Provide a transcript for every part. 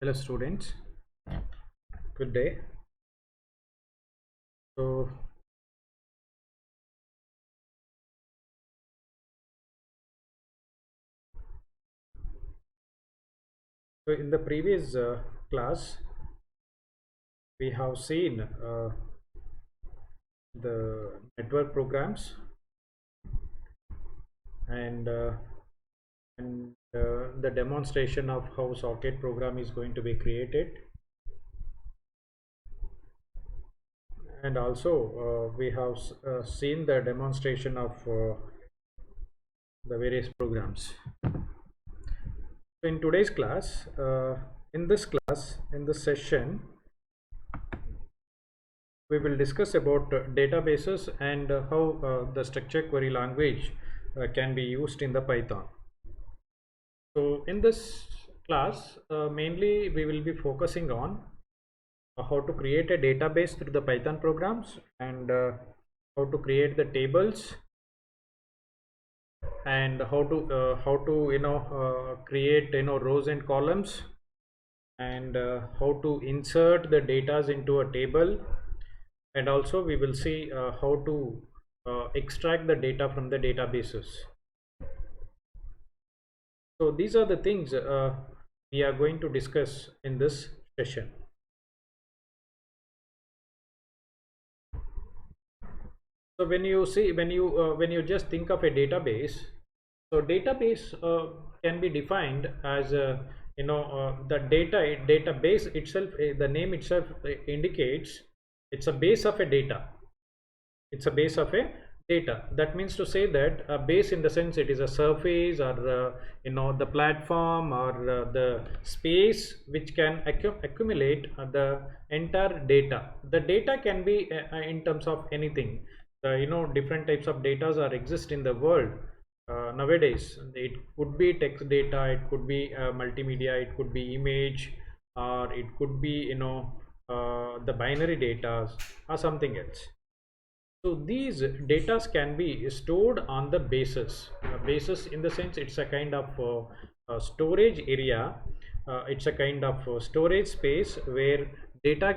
Hello students, good day. So, in the previous class, we have seen the network programs and the demonstration of how socket program is going to be created, and also we have seen the demonstration of the various programs. So in today's class, in this session, we will discuss about databases and how the structure query language can be used in the Python. So in this class, mainly we will be focusing on how to create a database through the Python programs and how to create the tables and how to create rows and columns and how to insert the data into a table, and also we will see how to extract the data from the databases. So these are the things we are going to discuss in this session. So when you just think of a database, so database can be defined as the database itself. The name itself indicates it's a base of a data. It's a base of a data. That means to say that a base in the sense it is a surface, or the platform, or the space which can accumulate the entire data. The data can be in terms of anything. Different types of data are exist in the world nowadays. It could be text data, it could be multimedia, it could be image, or it could be the binary data or something else. So these data can be stored on the bases. Bases in the sense it's a kind of storage area. It's a kind of storage space where data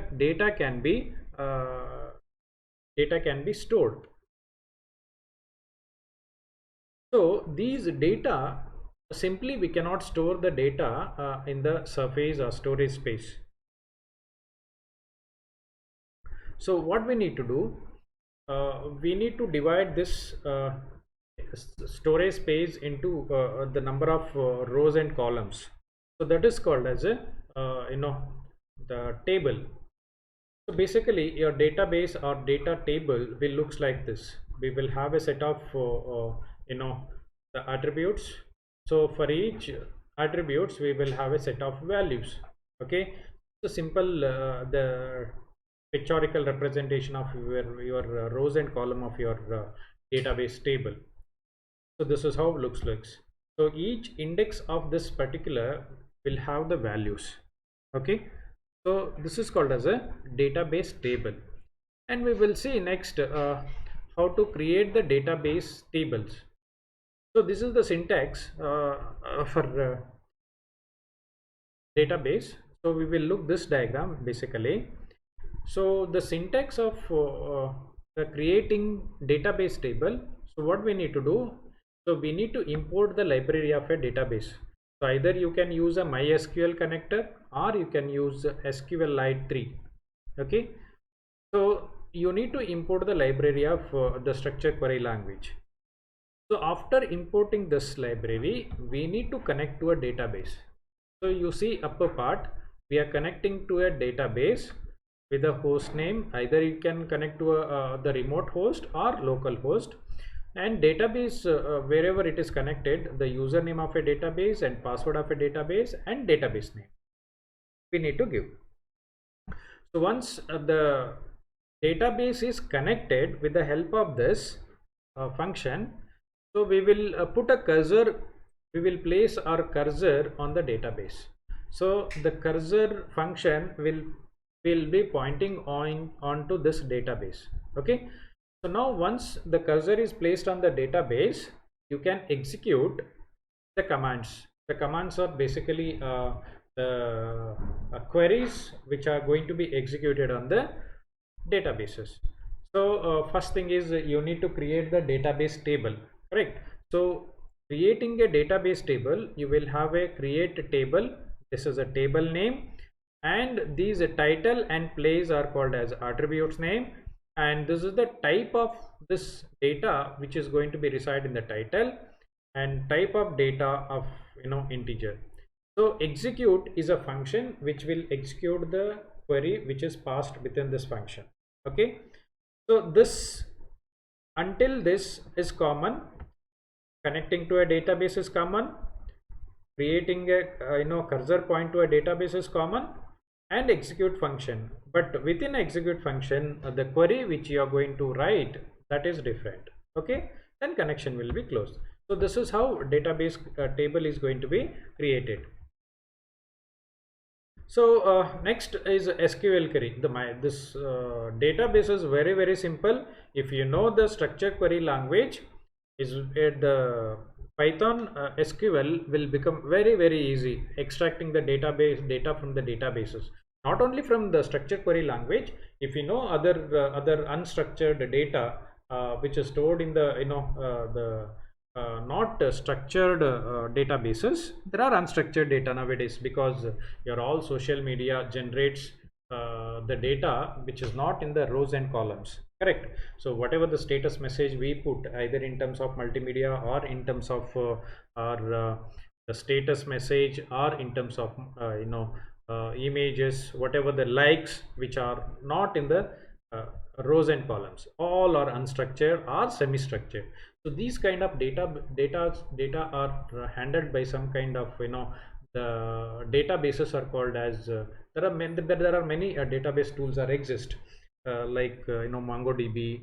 can be stored. So these data, simply we cannot store the data in the surface or storage space. So what we need to do, we need to divide this storage space into the number of rows and columns. So that is called as a the table. So basically your database or data table will looks like this. We will have a set of the attributes. So for each attributes we will have a set of values. Okay, so simple the pictorial representation of your rows and column of your database table. So this is how it looks like. So each index of this particular will have the values. Okay, so this is called as a database table, and we will see next how to create the database tables. So this is the syntax for database. So we will look this diagram basically. So the syntax of the creating database table. So what we need to do, so we need to import the library of a database. So either you can use a MySQL connector or you can use SQLite 3. Okay, so you need to import the library of the structure query language. So after importing this library, we need to connect to a database. So you see upper part, we are connecting to a database with a host name. Either you can connect to the remote host or local host, and database wherever it is connected, the username of a database and password of a database and database name we need to give. So once the database is connected with the help of this function, so we will put a cursor, we will place our cursor on the database. So the cursor function will be pointing onto this database. Okay, so now once the cursor is placed on the database, you can execute the commands. The commands are basically the queries which are going to be executed on the databases. So first thing is you need to create the database table, correct? So creating a database table, you will have a create table. This is a table name, and these title and place are called as attributes name, and this is the type of this data which is going to be reside in the title, and type of data of integer. So execute is a function which will execute the query which is passed within this function. Okay, so this, until this is common, connecting to a database is common, creating a cursor point to a database is common, and execute function. But within execute function, the query which you are going to write, that is different. Okay, then connection will be closed. So this is how database table is going to be created. So next is SQL query. This database is very simple. If you know the structure query language, is the Python SQL will become very easy extracting the database data from the databases. Not only from the structure query language, if you know other unstructured data which is stored in the the not structured databases. There are unstructured data nowadays, because your all social media generates the data which is not in the rows and columns, correct? So whatever the status message we put, either in terms of multimedia or in terms of our the status message, or in terms of images, whatever the likes which are not in the uh, rows and columns, all are unstructured or semi-structured. So these kind of data are handled by some kind of the databases are called as there are many database tools are exist, like MongoDB,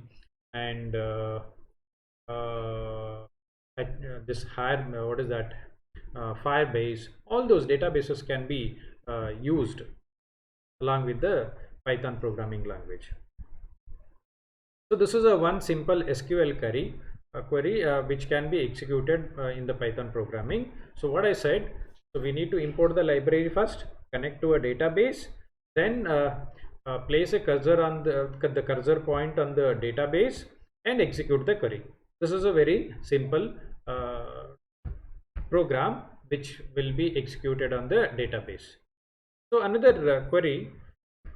and this higher what is that Firebase. All those databases can be used along with the Python programming language. So this is a one simple SQL query which can be executed in the Python programming. So what I said, so we need to import the library first, connect to a database, then place a cursor on the cursor point on the database, and execute the query. This is a very simple program which will be executed on the database. So another query,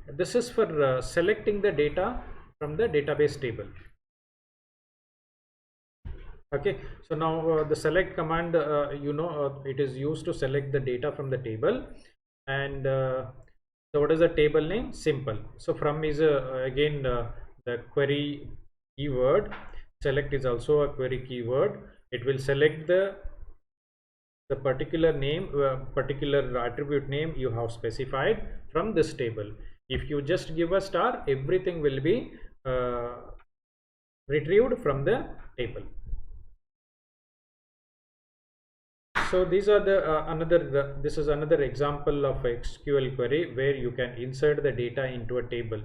this is for selecting the data from the database table. Okay, so now the select command, it is used to select the data from the table. And so what is the table name? Simple. So from is again the query keyword. Select is also a query keyword. It will select the particular name, particular attribute name you have specified from this table. If you just give a star, everything will be retrieved from the table. So these are the this is another example of SQL query where you can insert the data into a table.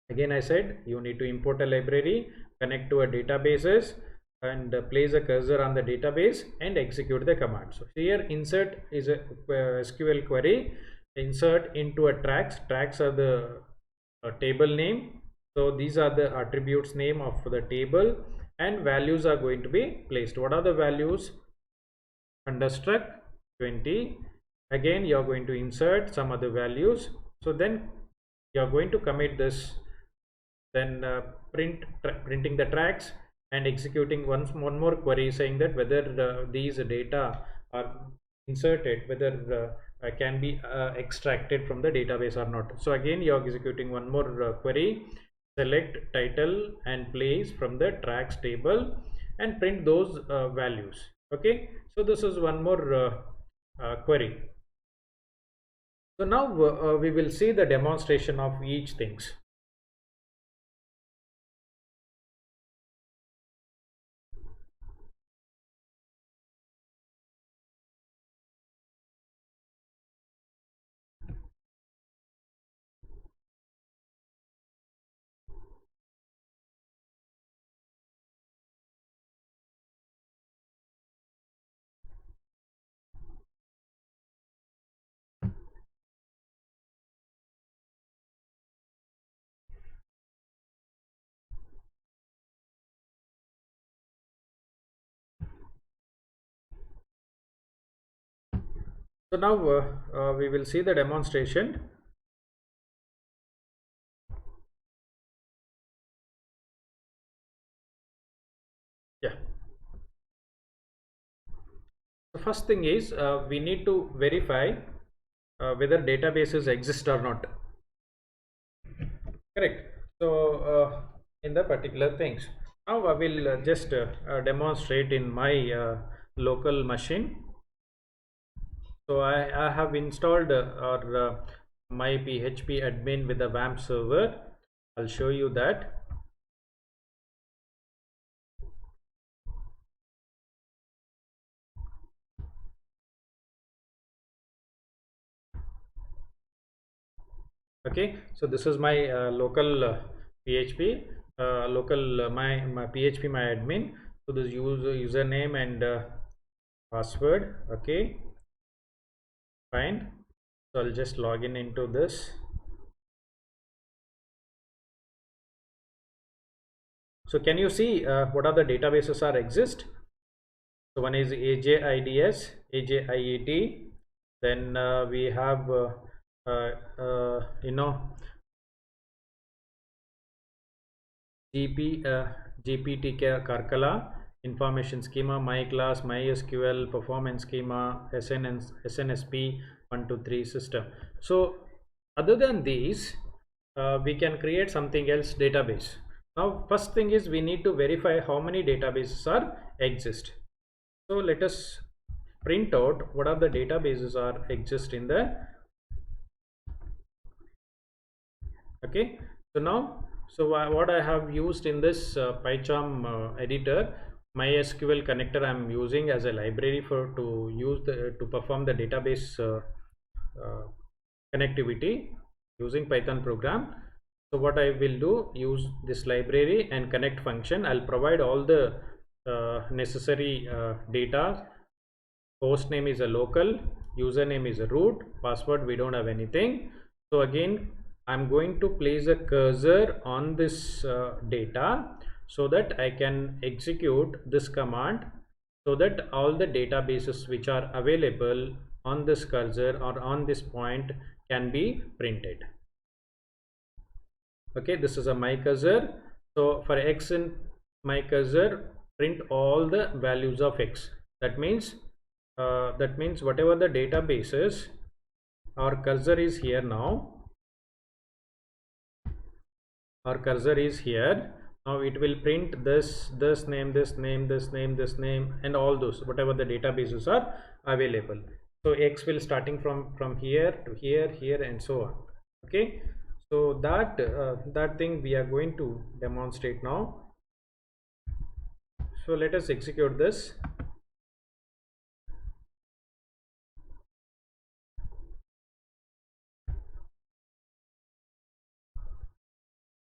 Again, I said you need to import a library, connect to a databases, and place a cursor on the database and execute the command. So here insert is a SQL query. Insert into a tracks. Tracks are the table name. So these are the attributes name of the table, and values are going to be placed. What are the values? Understruct 20. Again, you are going to insert some other values. So then you are going to commit this, then printing the tracks, and executing one more query saying that whether these data are inserted, whether can be extracted from the database or not. So again, you are executing one more query, select title and place from the tracks table, and print those values. Okay, so this is one more query. So now we will see the demonstration of each things. So now we will see the demonstration. Yeah. The first thing is we need to verify whether databases exist or not. Correct. So in the particular things, now I will just demonstrate in my local machine. So I have installed or my PHP admin with the WAMP server. I'll show you that. Okay, so this is my local PHP, local my PHP my admin. So this username and password. Okay, fine. So I'll just log in into this. So can you see what are the databases are exist? So one is AJIDS, AJIET. Then we have you know, GP, GPT Karkala, information schema, my class, MySQL, performance schema, SNSP 123 system. So other than these, we can create something else database. Now first thing is we need to verify how many databases are exist. So let us print out what are the databases are exist in the. Okay, so now, so what I have used in this PyCharm editor, MySQL connector I'm using as a library for to use the to perform the database uh, connectivity using Python program. So what I will do, use this library and connect function. I'll provide all the necessary data. Host name is a local, username is a root, password we don't have anything. So again, I'm going to place a cursor on this data so that I can execute this command, so that all the databases which are available on this cursor or on this point can be printed. Okay, this is a my cursor. So for x in my cursor, print all the values of x. That means whatever the databases, our cursor is here now. Our cursor is here now. It will print this name, this name, this name, this name, and all those whatever the databases are available. So x will starting from here to here, here, and so on. Okay, so that thing we are going to demonstrate now. So let us execute this.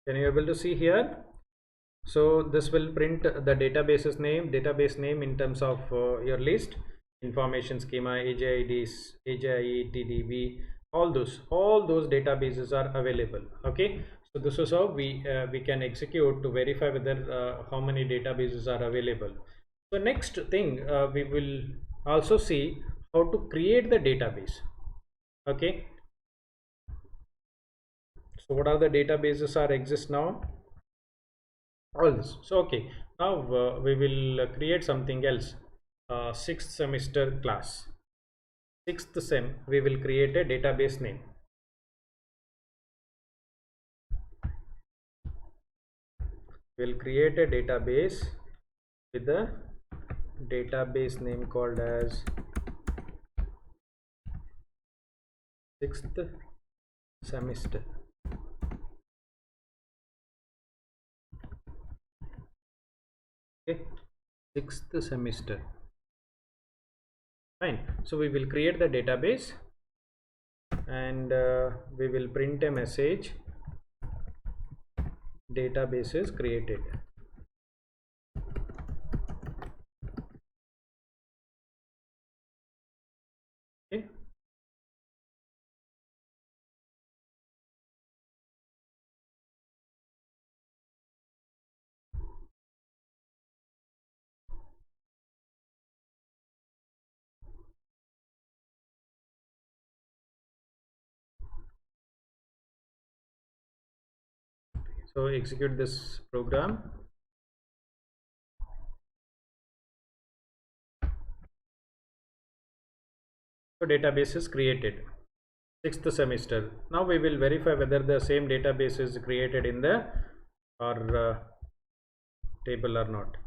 Can you able to see here? So this will print the database name in terms of your list, information schema, AJIDs, AJIETDB, all those databases are available. Okay, so this is how we can execute to verify whether how many databases are available. So next thing, we will also see how to create the database. Okay, so what are the databases are exist now? All this. So okay, now we will create something else. Sixth semester class, sixth sem, we will create a database name. We'll create a database with a database name called as sixth semester. Okay, sixth semester. Fine, so we will create the database, and we will print a message, database is created. Okay, So execute this program. So database is created. Sixth semester. Now we will verify whether the same database is created in the or table or not.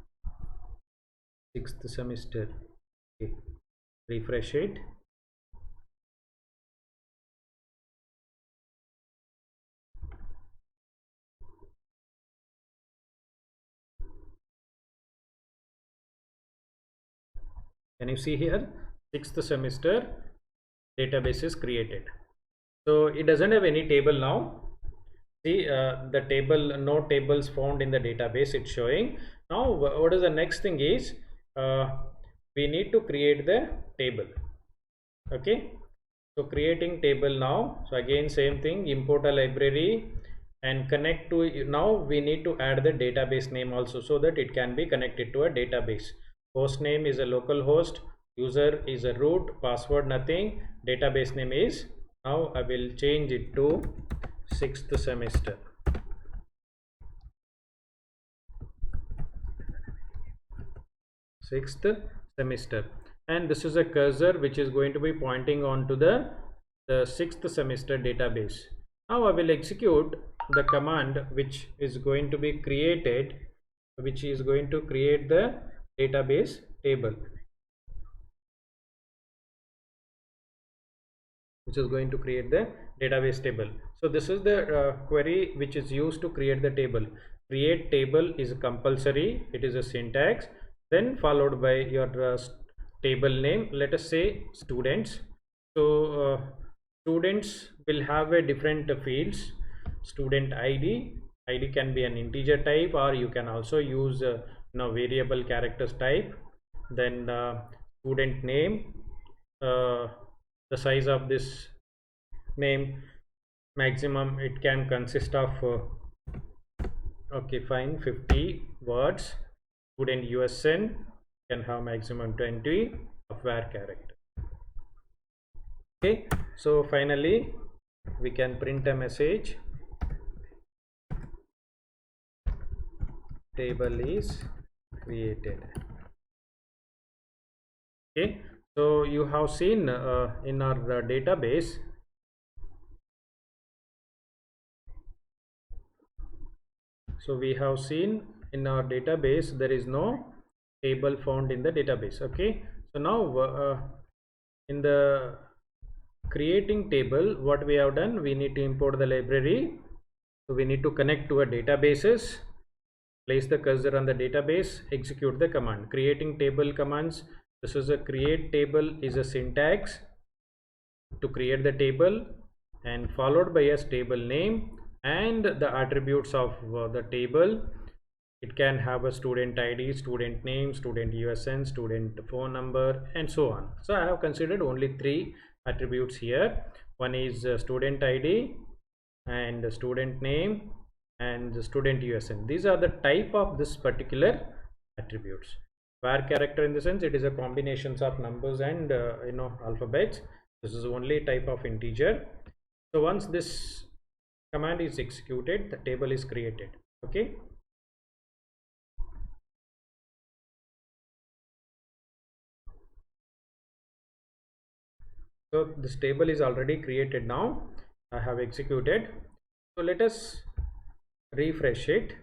Sixth semester. Okay. Refresh it. Can you see here? Sixth semester database is created. So it doesn't have any table now. See the table, no tables found in the database, it's showing. Now what is the next thing is we need to create the table. Okay, so creating table now. So again same thing, import a library and connect to. Now we need to add the database name also, so that it can be connected to a database. Host name is a local host, user is a root, password nothing, database name is, now I will change it to sixth semester. Sixth semester, and this is a cursor which is going to be pointing on to the sixth semester database. Now I will execute the command which is going to be created, which is going to create the database table, which is going to create the database table. So this is the query which is used to create the table. Create table is compulsory, it is a syntax, then followed by your table name. Let us say students. So students will have a different fields. Student id can be an integer type, or you can also use variable characters type. Then student name, uh, the size of this name, maximum it can consist of okay fine, 50 words. Student usn can have maximum 20 of var character. Okay, so finally we can print a message, table is created. Okay, so you have seen in our database, so we have seen in our database there is no table found in the database. Okay, so now in the creating table, what we have done, we need to import the library. So we need to connect to a databases, place the cursor on the database, execute the command. Creating table commands, this is a create table is a syntax to create the table, and followed by a table name and the attributes of the table. It can have a student id, student name, student usn, student phone number, and so on. So I have considered only three attributes here. One is student id and the student name and the student usn. These are the type of this particular attributes. Var character, in the sense it is a combinations of numbers and alphabets. This is only type of integer. So once this command is executed, the table is created. Okay, so this table is already created. Now I have executed. So let us refresh it.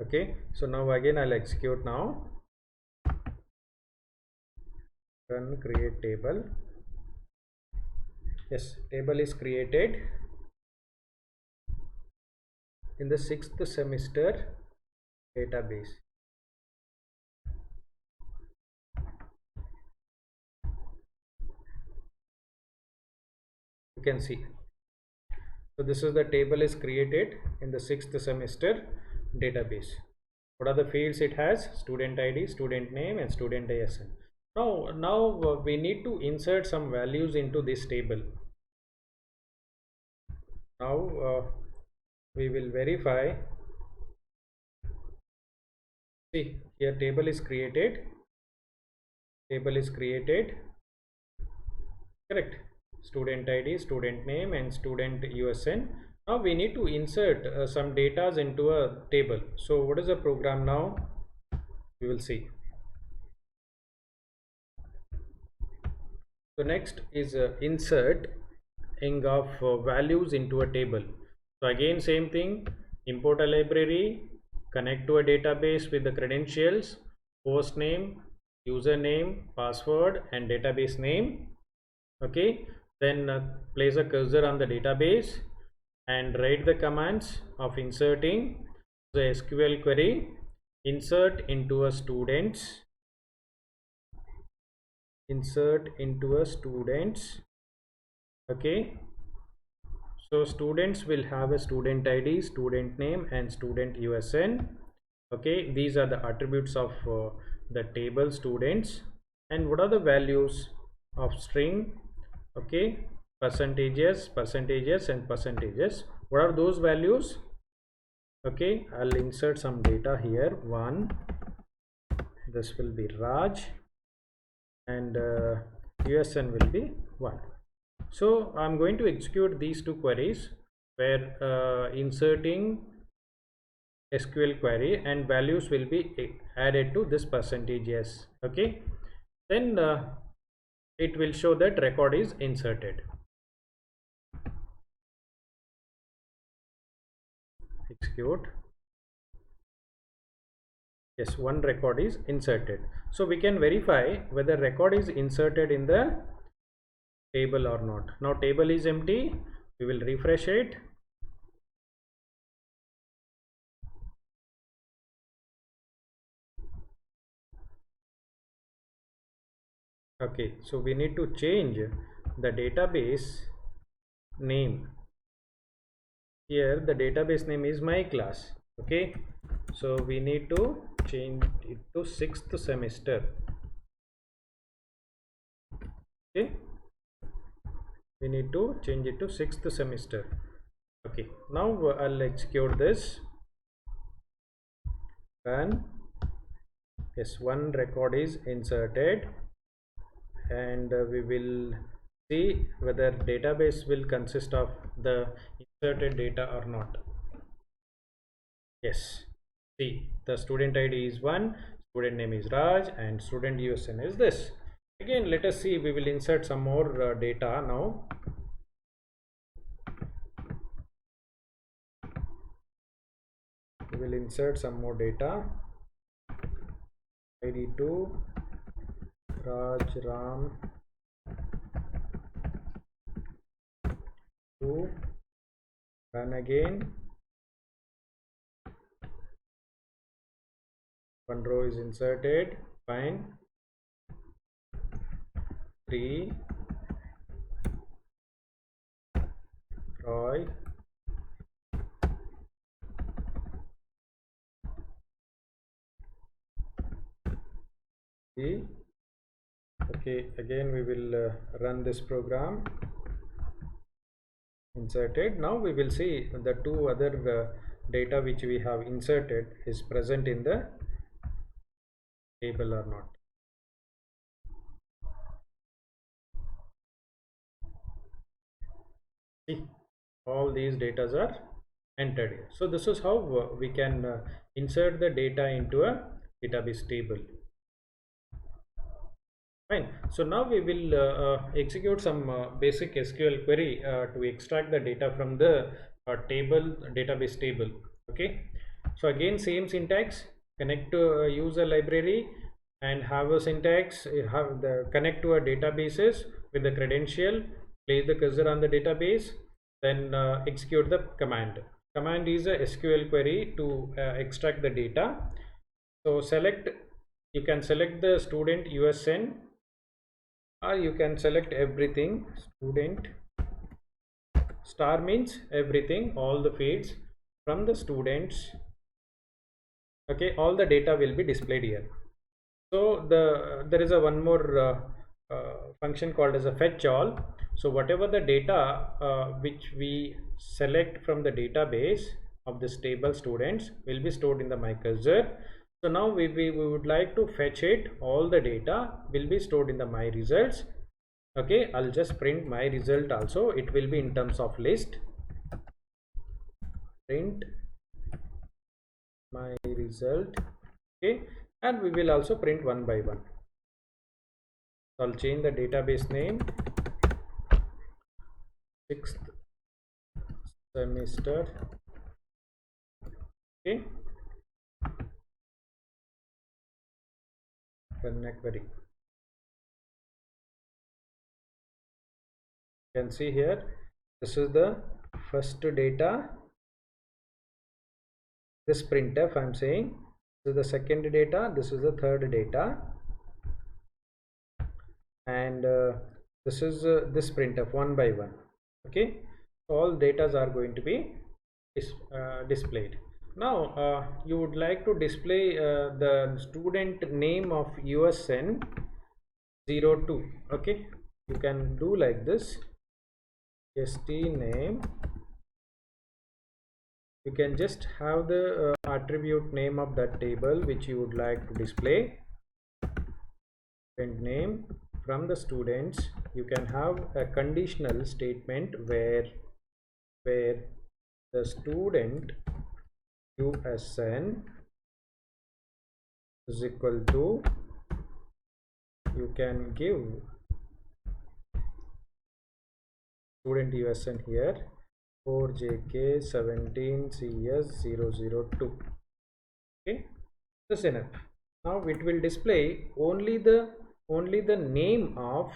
Okay, so now again I'll execute now. Run create table. Yes, table is created in the sixth semester database. You can see. So this is the table is created in the sixth semester database. What are the fields it has? Student id, student name, and student isn. Now we need to insert some values into this table. Now we will verify See here, table is created, correct? Student ID, student name, and student USN. Now we need to insert some datas into a table. So what is the program now? We will see. So next is inserting of values into a table. So again same thing, import a library, connect to a database with the credentials, host name, username, password, and database name. Okay, then place a cursor on the database and write the commands of inserting the SQL query. Insert into a students, okay. So students will have a student ID, student name, and student USN. Okay, these are the attributes of the table students. And what are the values of string? Okay, percentages, and percentages. What are those values? Okay, I'll insert some data here. 1, this will be Raj, and USN will be 1. So I'm going to execute these two queries where inserting SQL query and values will be added to this percentages. Okay, then it will show that record is inserted. Execute. Yes, one record is inserted. So we can verify whether record is inserted in the table or not. Now table is empty. We will refresh it. Okay, so we need to change the database name. Here the database name is my class. Okay, so we need to change it to 6th semester. Okay, we need to change it to 6th semester. Okay, now I'll execute this. Run. Yes, one record is inserted, and we will see whether database will consist of the inserted data or not. Yes, see, the student ID is 1, student name is Raj, and student USN is this. Again, let us see, we will insert some more data now. We will insert some more data. ID 2, Raj Ram 2, run again. One row is inserted, fine. 3, Roy, C. Okay, again we will run this program. Inserted. Now we will see the two other data which we have inserted is present in the table or not. See, all these data are entered here. So this is how we can insert the data into a database table. Fine. So now we will execute some basic SQL query to extract the data from the database table. Okay. So again, same syntax. Connect to a user library and have a syntax. Have the connect to a databases with the credential. Place the cursor on the database. Then execute the command. Command is a SQL query to extract the data. So you can select the student USN, or you can select everything. Student star means everything, all the fields from the students. Okay, all the data will be displayed here. So there is a one more function called as a fetch all. So whatever the data which we select from the database of this table students will be stored in the my cursor. So now we would like to fetch it. All the data will be stored in the my results. Okay, I'll just print my result also. It will be in terms of list. Print my result. Okay, and we will also print one by one. So I'll change the database name, 6th semester. Okay, run a query. You can see here, this is the first data. This printf I'm saying, this is the second data, this is the third data, and this is this printf one by one. Okay, all datas are going to be displayed. Now you would like to display the student name of USN 02. Okay, you can do like this, st name. You can just have the attribute name of that table which you would like to display. Student name. From the students, you can have a conditional statement where the student USN is equal to, you can give student USN here 4JK17CS002. Okay, that's enough. Now it will display only the name of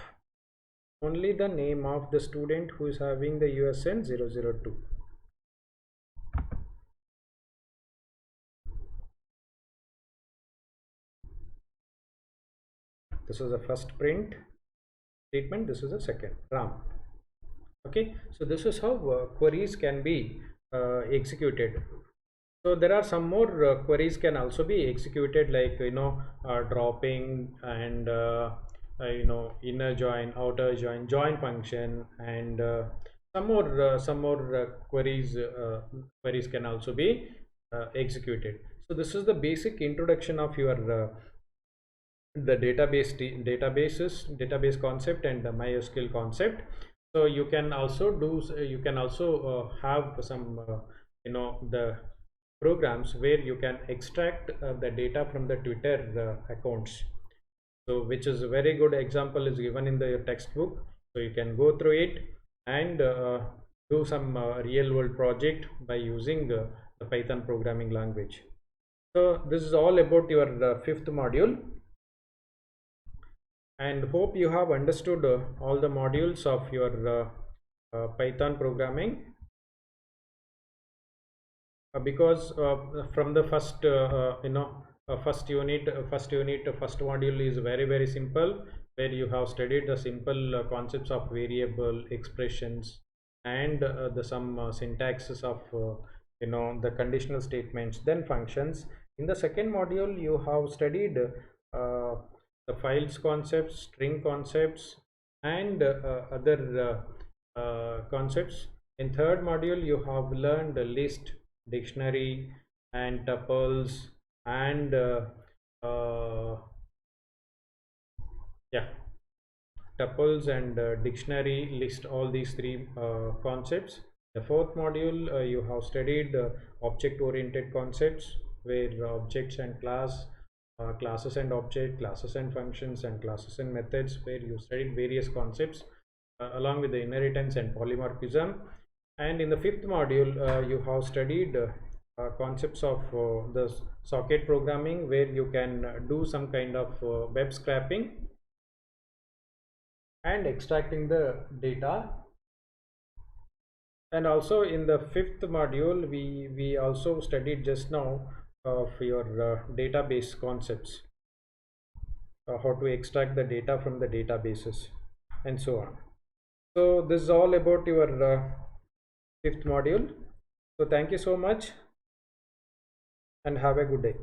the student who is having the USN 002. This is the first print statement, this is the second RAM. Okay, so this is how queries can be executed. So there are some more queries can also be executed, like dropping and inner join, outer join, join function, and some more queries can also be executed. So this is the basic introduction of your the database concept and the MySQL concept. So you can also have some the programs where you can extract the data from the Twitter accounts. So which is a very good example is given in the textbook. So you can go through it and do some real world project by using the Python programming language. So this is all about your fifth module, and hope you have understood all the modules of your Python programming. Because from the first first module is very simple, where you have studied the simple concepts of variable, expressions, and the some syntaxes of the conditional statements, then functions. In the second module you have studied the files concepts, string concepts, and other concepts. In third module you have learned the list, dictionary, and tuples, and yeah, tuples and dictionary, list, all these three concepts. The fourth module you have studied object oriented concepts, where objects and classes and object, classes and functions, and classes and methods, where you studied various concepts along with the inheritance and polymorphism. And in the fifth module you have studied concepts of the socket programming, where you can do some kind of web scraping and extracting the data. And also in the fifth module we also studied just now of your database concepts, how to extract the data from the databases, and so on. So this is all about your fifth module. So thank you so much and have a good day.